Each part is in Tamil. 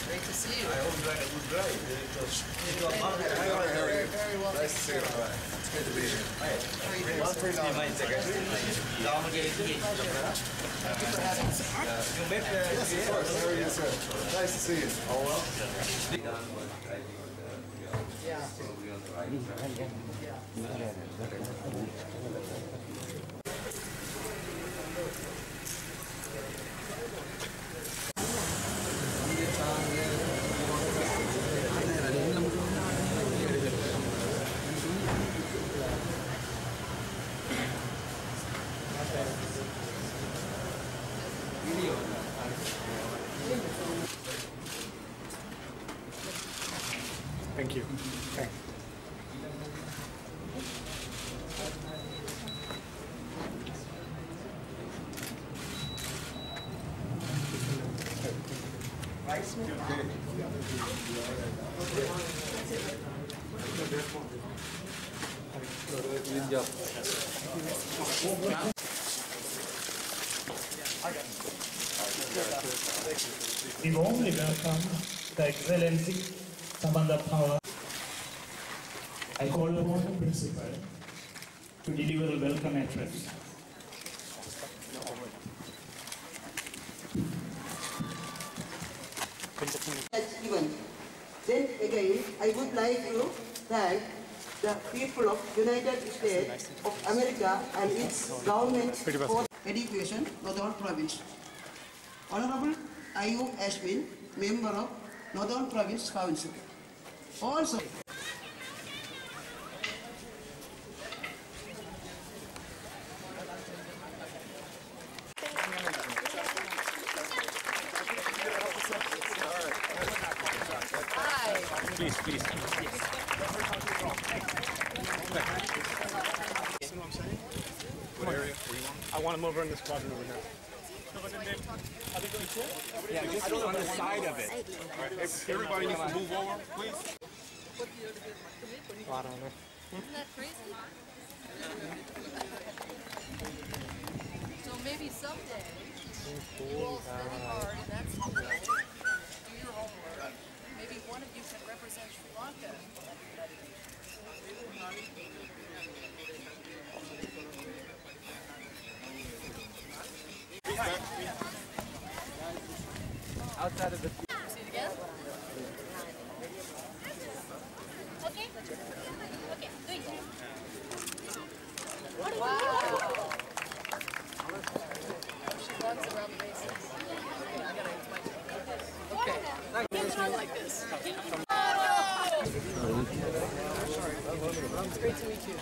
Great to see you. I hope you had a good drive. It was Very well. nice to see you. It's good to be here. How are you doing? One person in mind, second. Thank you for having us. You met Yes, of course. How are you, sir? Nice to see you. All well? Yeah. Thank you. Thanks. We warmly welcome the Excellency Samantha Power. I call upon the principal to deliver a welcome address. Event. Then again, I would like to thank the people of United States of America and its government for education, Northern Province. Honorable Ayub Ashwin, member of Northern Province Council. Also, Please. What area? I want him over in this quadrant over here. Yeah, just on the side of it. All right, everybody needs to move over, please. Isn't that crazy? So maybe someday you all study hard and that's do your homework. Maybe one of you can represent Sri Lanka. outside of the... See it again? Okay. Okay, good. Wow. She runs around the bases. Okay, I gotta use my Okay. It's not like this. It's great to meet you.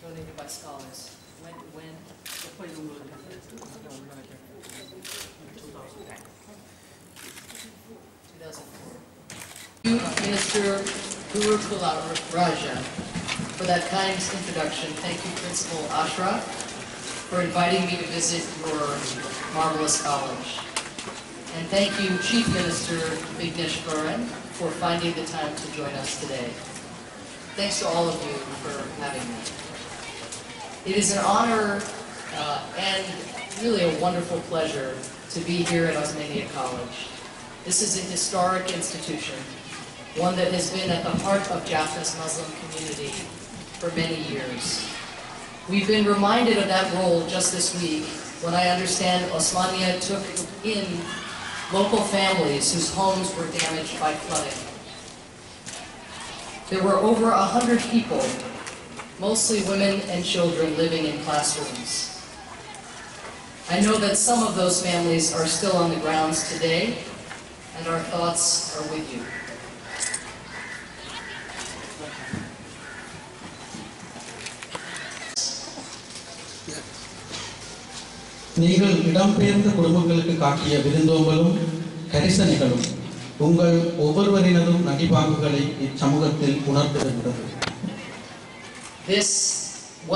Donated by scholars. When? 2004. Minister Gurukula Raja, for that kind introduction. Thank you, Principal Ashra, for inviting me to visit your marvelous college. And thank you, Chief Minister Vignesh Puran, for finding the time to join us today. Thanks to all of you for having me. It is an honor and really a wonderful pleasure to be here at Osmania College. This is a historic institution, one that has been at the heart of Jaffna's Muslim community for many years. We've been reminded of that role just this week when I understand Osmania took in local families whose homes were damaged by flooding. There were over 100 people mostly women and children living in classrooms. I know that some of those families are still on the grounds today, and our thoughts are with you. நீங்கள் இடம்பெயர்ந்த குடும்பங்களுக்கு காட்டிய விருந்தோம்பலும் கரிசனைகளும் உங்கள் ஒவ்வொருவரினதும் நடிபாங்குகளை இச்சமூகத்தில் உணர்த்துகின்றது. This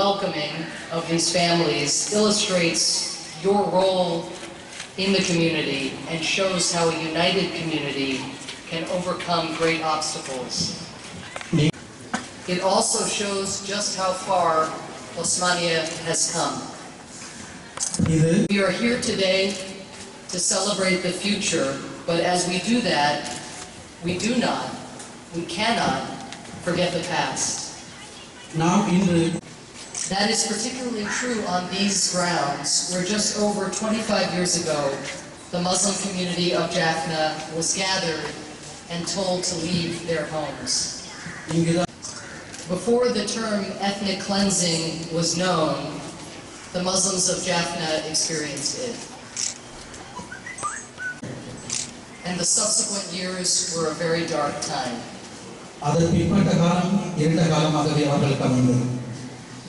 welcoming of these families illustrates your role in the community and shows how a united community can overcome great obstacles. It also shows just how far Osmania has come. We are here today to celebrate the future, but as we do that, we cannot forget the past. That is particularly true on these grounds, where just over 25 years ago, the Muslim community of Jaffna was gathered and told to leave their homes. Before the term ethnic cleansing was known, the Muslims of Jaffna experienced it. And the subsequent years were a very dark time.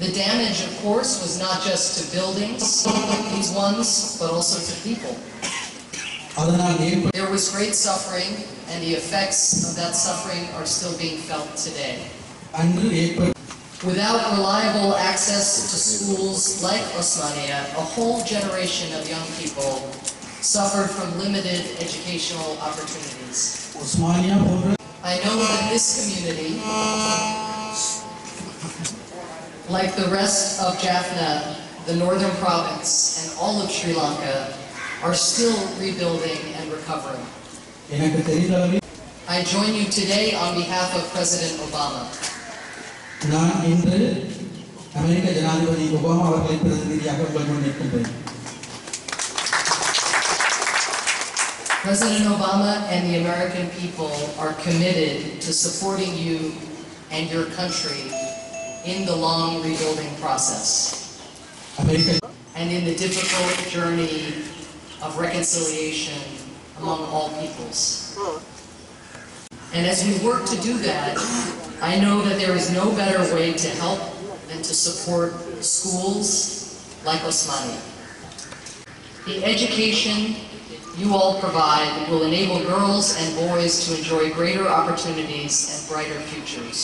The damage, of course, was not just to buildings, these ones, but also to people. There was great suffering, and the effects of that suffering are still being felt today. Without reliable access to schools like Osmania, a whole generation of young people suffered from limited educational opportunities. I know that this community, like the rest of Jaffna, the northern province, and all of Sri Lanka, are still rebuilding and recovering. I join you today on behalf of President Obama. President Obama and the American people are committed to supporting you and your country in the long rebuilding process and in the difficult journey of reconciliation among all peoples. And as we work to do that, I know that there is no better way to help than to support schools like Osmania. The education you all provide will enable girls and boys to enjoy greater opportunities and brighter futures.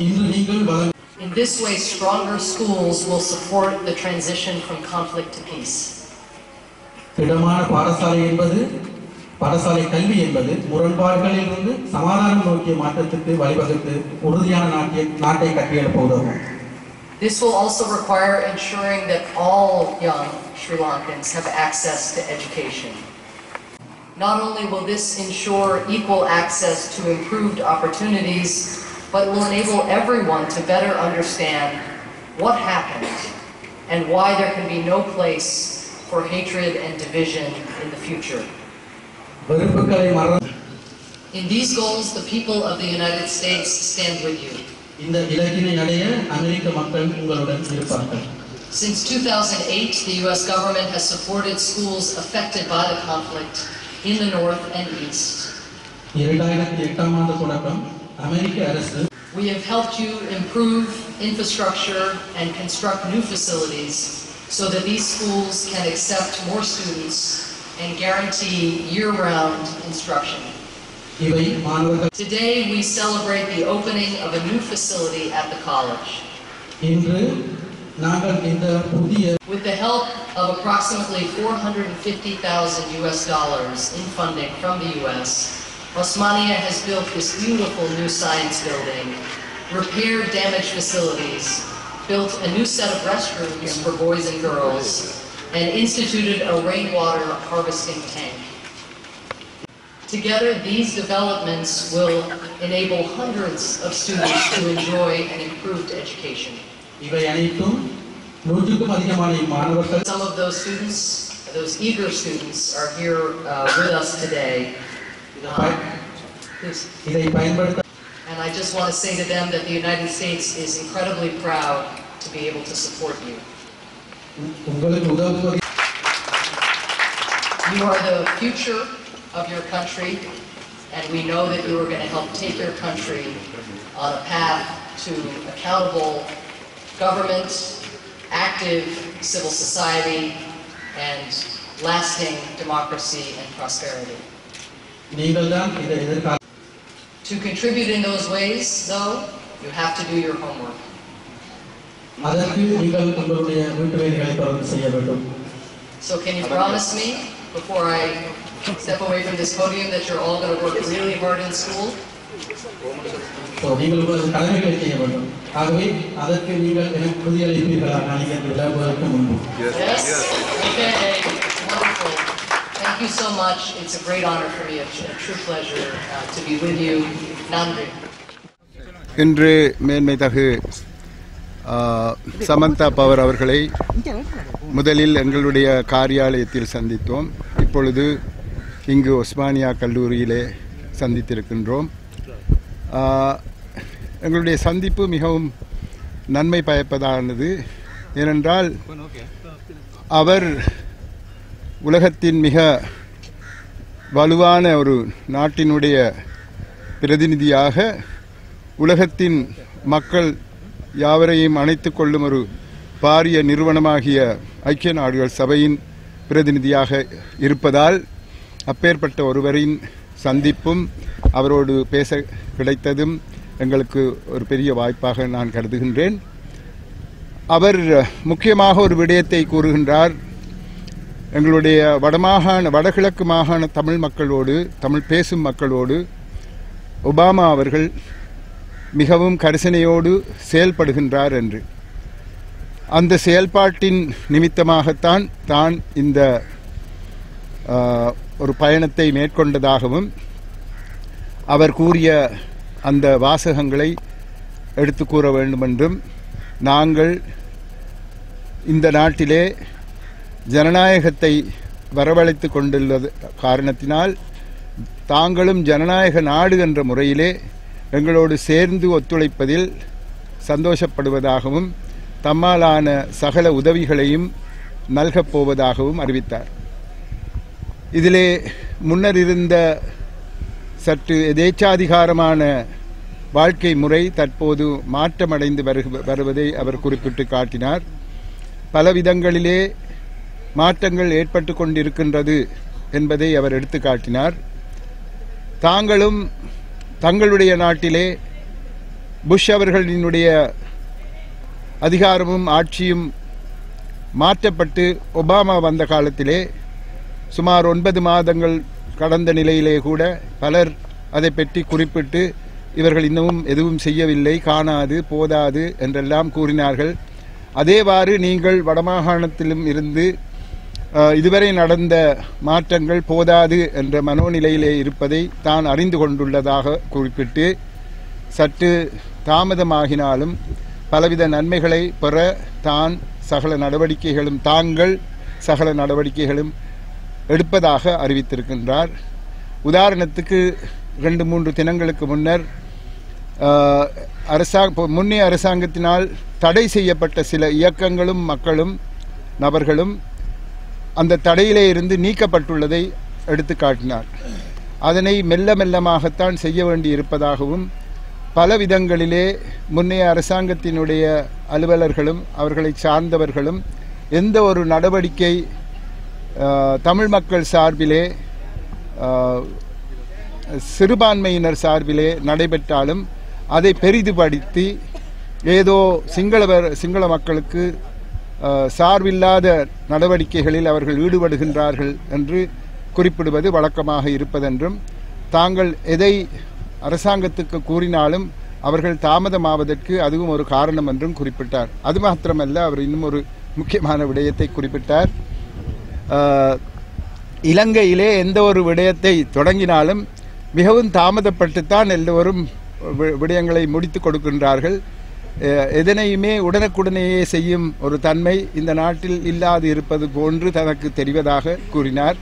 In this way, stronger schools will support the transition from conflict to peace. பாடசாலை கல்வி என்பது முரண்பாடுகளிலிருந்து சமாதானம் நோக்கிய மாற்றத்துக்கு வழிவகுத்து உறுதியான நாட்டை கட்டியெழுப்ப உதவும். This will also require ensuring that all young Sri Lankans have access to education. Not only will this ensure equal access to improved opportunities, but will enable everyone to better understand what happened and why there can be no place for hatred and division in the future. In these goals, the people of the United States stand with you. Since 2008, the U.S. government has supported schools affected by the conflict in the north and east. We have helped you improve infrastructure and construct new facilities so that these schools can accept more students and guarantee year-round instruction. Today we celebrate the opening of a new facility at the college. With the help of approximately $450,000 in funding from the U.S., Osmania has built this beautiful new science building, repaired damaged facilities, built a new set of restrooms for boys and girls, and instituted a rainwater harvesting tank. Together, these developments will enable hundreds of students to enjoy an improved education. Some of those students, those eager students, are here with us today. And I just want to say to them that the United States is incredibly proud to be able to support you. You are the future of your country, and we know that you are going to help take your country on a path to accountable government, active civil society, and lasting democracy and prosperity. To contribute in those ways, though, you have to do your homework. So can you promise me, before I step away from this podium, that you're all going to work really hard in school? Yes? Okay, wonderful. Thank you so much. It's a great honor for me, a true pleasure to be with you. Nandri. இன்று மேன்மைதகு சமந்தா பவர் அவர்களை முதலில் எங்களுடைய காரியாலயத்தில் சந்தித்தோம். இப்பொழுது இங்கு ஒஸ்மானியா கல்லூரியிலே சந்தித்திருக்கின்றோம். எங்களுடைய சந்திப்பு மிகவும் நன்மை பயப்பதானது. ஏனென்றால் அவர் உலகத்தின் மிக வலுவான ஒரு நாட்டினுடைய பிரதிநிதியாக உலகத்தின் மக்கள் யாவரையும் அணைத்துக் கொள்ளும் ஒரு பாரிய நிறுவனமாகிய ஐக்கிய நாடுகள் சபையின் பிரதிநிதியாக இருப்பதால் அப்பேற்பட்ட ஒருவரின் சந்திப்பும் அவரோடு பேச கிடைத்ததும் எங்களுக்கு ஒரு பெரிய வாய்ப்பாக நான் கருதுகின்றேன். அவர் முக்கியமாக ஒரு விடயத்தை கூறுகின்றார். எங்களுடைய வடகிழக்கு மாகாண தமிழ் மக்களோடு, தமிழ் பேசும் மக்களோடு ஒபாமா அவர்கள் மிகவும் கரிசனையோடு செயல்படுகின்றார் என்று. அந்த செயல்பாட்டின் நிமித்தமாகத்தான் தான் இந்த ஒரு பயணத்தை மேற்கொண்டதாகவும் அவர் கூறிய அந்த வாசகங்களை எடுத்து கூற வேண்டுமென்றும், நாங்கள் இந்த நாட்டிலே ஜனநாயகத்தை வரவழைத்து கொண்டுள்ள காரணத்தினால் தாங்களும் ஜனநாயக நாடு என்ற முறையிலே எங்களோடு சேர்ந்து ஒத்துழைப்பதில் சந்தோஷப்படுவதாகவும் தம்மாலான சகல உதவிகளையும் நல்கப் போவதாகவும் அறிவித்தார். இதிலே முன்னர் இருந்த சற்று எதேச்சாதிகாரமான வாழ்க்கை முறை தற்போது மாற்றமடைந்து வருவதை அவர் குறிப்பிட்டு காட்டினார். பல விதங்களிலே மாற்றங்கள் ஏற்பட்டு கொண்டிருக்கின்றது என்பதை அவர் எடுத்து காட்டினார். தாங்களும் தங்களுடைய நாட்டிலே புஷ் அவர்களினுடைய அதிகாரமும் ஆட்சியும் மாற்றப்பட்டு ஒபாமா வந்த காலத்திலே சுமார் 9 மாதங்கள் கடந்த நிலையிலே கூட பலர் அதை பற்றி குறிப்பிட்டு இவர்கள் இன்னமும் எதுவும் செய்யவில்லை, காணாது, போதாது என்றெல்லாம் கூறினார்கள். அதேவாறு நீங்கள் வடமாகாணத்திலும் இருந்து இதுவரை நடந்த மாற்றங்கள் போதாது என்ற மனோநிலையிலே இருப்பதை தான் அறிந்து கொண்டுள்ளதாக குறிப்பிட்டு, சற்று தாமதமாகினாலும் பலவித நன்மைகளை பெற தாங்கள் சகல நடவடிக்கைகளும் எடுப்பதாக அறிவித்திருக்கின்றார். உதாரணத்துக்கு 2-3 தினங்களுக்கு முன்னர் முன்னைய அரசாங்கத்தினால் தடை செய்யப்பட்ட சில இயக்கங்களும் மக்களும் நபர்களும் அந்த தடையிலே இருந்து நீக்கப்பட்டுள்ளதை எடுத்து காட்டினார். அதனை மெல்ல மெல்லமாகத்தான் செய்ய வேண்டி இருப்பதாகவும், பல விதங்களிலே முன்னைய அரசாங்கத்தினுடைய அலுவலர்களும் அவர்களை சார்ந்தவர்களும் எந்த ஒரு நடவடிக்கை தமிழ் மக்கள் சார்பிலே சிறுபான்மையினர் சார்பிலே நடைபெற்றாலும் அதை பெரிதுபடுத்தி ஏதோ சிங்கள மக்களுக்கு சார்பில்லாத நடவடிக்கைகளில் அவர்கள் ஈடுபடுகின்றார்கள் என்று குறிப்பிடுவது வழக்கமாக இருப்பதென்றும், தாங்கள் எதை அரசாங்கத்துக்கு கூறினாலும் அவர்கள் தாமதமாவதற்கு அதுவும் ஒரு காரணம் என்றும் குறிப்பிட்டார். அது மாத்திரமல்ல, அவர் இன்னும் ஒரு முக்கியமான விடயத்தை குறிப்பிட்டார். இலங்கையிலே எந்த ஒரு விடயத்தை தொடங்கினாலும் மிகவும் தாமதப்பட்டுத்தான் எல்லோரும் விடயங்களை முடித்து கொடுக்கின்றார்கள். எதனையுமே உடனுக்குடனேயே செய்யும் ஒரு தன்மை இந்த நாட்டில் இல்லாது இருப்பது போன்று தனக்கு தெரிவதாக கூறினார்.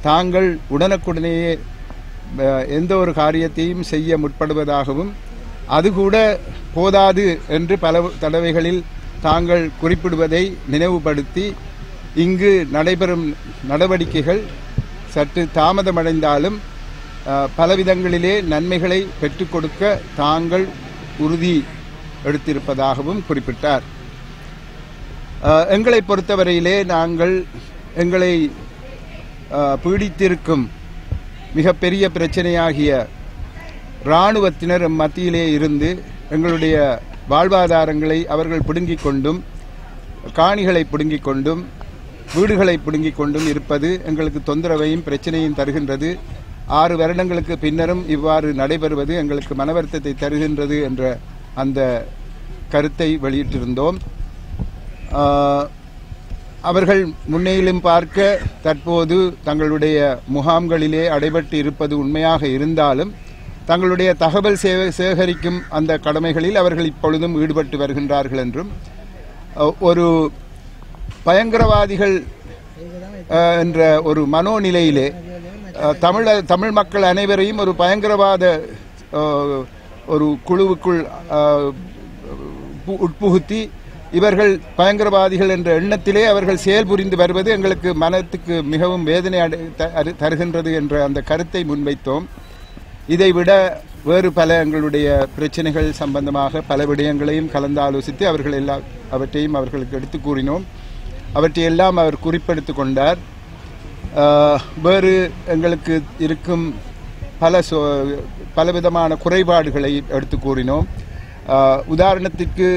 தாங்கள் உடனுக்குடனேயே எந்த ஒரு காரியத்தையும் செய்ய முற்படுவதாகவும், அது கூட போதாது என்று பல தடவைகளில் தாங்கள் குறிப்பிடுவதை நினைவுபடுத்தி இங்கு நடைபெறும் நடவடிக்கைகள் சற்று தாமதமடைந்தாலும் பலவிதங்களிலே நன்மைகளை பெற்றுக் கொடுக்க தாங்கள் உறுதி எடுத்திருப்பதாகவும் குறிப்பிட்டார். எங்களை பொறுத்தவரையிலே நாங்கள் எங்களை பீடித்திருக்கும் மிகப்பெரிய பிரச்சனையாகிய இராணுவத்தினர் மத்தியிலே இருந்து எங்களுடைய வாழ்வாதாரங்களை அவர்கள் பிடுங்கிக் கொண்டும் காணிகளை பிடுங்கிக் கொண்டும் வீடுகளை பிடுங்கிக் கொண்டும் இருப்பது எங்களுக்கு தொந்தரவையும் பிரச்சனையும் தருகின்றது. 6 வருடங்களுக்கு பின்னரும் இவ்வாறு நடைபெறுவது எங்களுக்கு மனவருத்தத்தை தருகின்றது என்ற அந்த கருத்தை வெளியிட்டிருந்தோம். அவர்கள் முன்னையிலும் பார்க்க தற்போது தங்களுடைய முகாம்களிலே அடைபட்டு இருப்பது உண்மையாக இருந்தாலும் தங்களுடைய தகவல் சேகரிக்கும் அந்த கடமைகளில் அவர்கள் இப்பொழுதும் ஈடுபட்டு வருகின்றார்கள் என்றும் ஒரு பயங்கரவாதிகள் என்ற ஒரு மனோநிலையிலே தமிழ் மக்கள் அனைவரையும் ஒரு பயங்கரவாத ஒரு குழுவுக்குள் உட்புகுத்தி இவர்கள் பயங்கரவாதிகள் என்ற எண்ணத்திலே அவர்கள் செயல்புரிந்து வருவது எங்களுக்கு மனத்துக்கு மிகவும் வேதனை தருகின்றது என்ற அந்த கருத்தை முன்வைத்தோம். இதைவிட வேறு பல எங்களுடைய பிரச்சனைகள் சம்பந்தமாக பல விடயங்களையும் கலந்து ஆலோசித்து அவற்றையும் அவர்களுக்கு எடுத்து கூறினோம். அவற்றையெல்லாம் அவர் குறிப்பெடுத்து கொண்டார். வேறு எங்களுக்கு இருக்கும் பலவிதமான குறைபாடுகளை எடுத்து கூறினோம். உதாரணத்திற்கு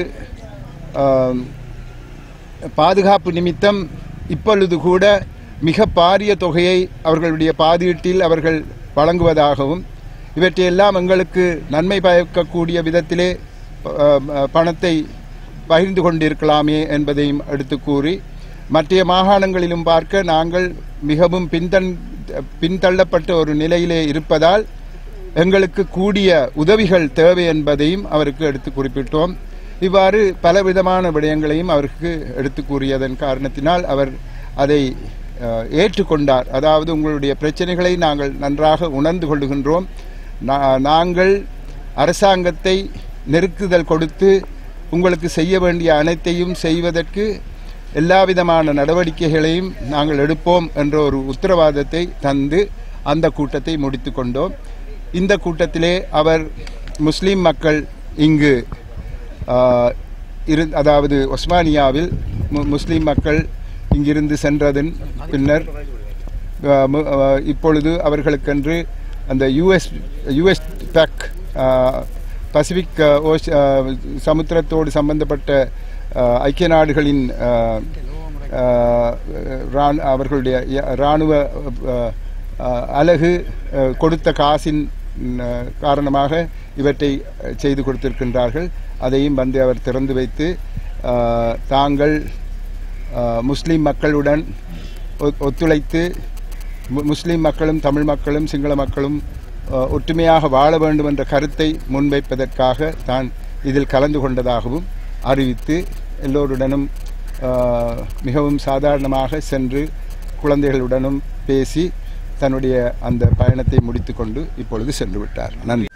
பாதுகாப்பு நிமித்தம் இப்பொழுது கூட மிக பாரிய தொகையை அவர்களுடைய பாதீட்டில் அவர்கள் வழங்குவதாகவும் இவற்றையெல்லாம் எங்களுக்கு நன்மை பயக்கக்கூடிய விதத்திலே பணத்தை பகிர்ந்து கொண்டிருக்கலாமே என்பதையும் எடுத்து கூறி மற்ற மாகாணங்களிலும் பார்க்க நாங்கள் மிகவும் பின்தள்ளப்பட்ட ஒரு நிலையிலே இருப்பதால் எங்களுக்கு கூடிய உதவிகள் தேவை என்பதையும் அவருக்கு எடுத்து குறிப்பிட்டோம். இவ்வாறு பலவிதமான விடயங்களையும் அவருக்கு எடுத்து கூறியதன் காரணத்தினால் அவர் அதை ஏற்றுக்கொண்டார். அதாவது உங்களுடைய பிரச்சனைகளை நாங்கள் நன்றாக உணர்ந்து கொள்ளுகின்றோம். நாங்கள் அரசாங்கத்தை நெருக்குதல் கொடுத்து உங்களுக்கு செய்ய வேண்டிய அனைத்தையும் செய்வதற்கு எல்லாவிதமான நடவடிக்கைகளையும் நாங்கள் எடுப்போம் என்ற ஒரு உத்தரவாதத்தை தந்து அந்த கூட்டத்தை முடித்து கொண்டோம். இந்த கூட்டத்திலே அவர் முஸ்லீம் மக்கள் இங்கு அதாவது ஒஸ்மானியாவில் முஸ்லீம் மக்கள் இங்கிருந்து சென்றதன் பின்னர் இப்பொழுது அவர்களுக்கென்று அந்த யுஎஸ் பேக் பசிபிக் சமுத்திரத்தோடு சம்பந்தப்பட்ட ஐக்கிய நாடுகளின் அவர்களுடைய இராணுவ அலகு கொடுத்த காசின் காரணமாக இவற்றை செய்து கொடுத்திருக்கின்றார்கள். அதையும் வந்து அவர் திறந்து வைத்து தாங்கள் முஸ்லீம் மக்களுடன் ஒத்துழைத்து முஸ்லீம் மக்களும் தமிழ் மக்களும் சிங்கள மக்களும் ஒற்றுமையாக வாழ வேண்டும் என்ற கருத்தை முன்வைப்பதற்காக தான் இதில் கலந்து கொண்டதாகவும் அறிவித்து எல்லோருடனும் மிகவும் சாதாரணமாக சென்று குழந்தைகளுடனும் பேசி தன்னுடைய அந்த பயணத்தை முடித்துக்கொண்டு இப்பொழுது சென்று விட்டார். நன்றி.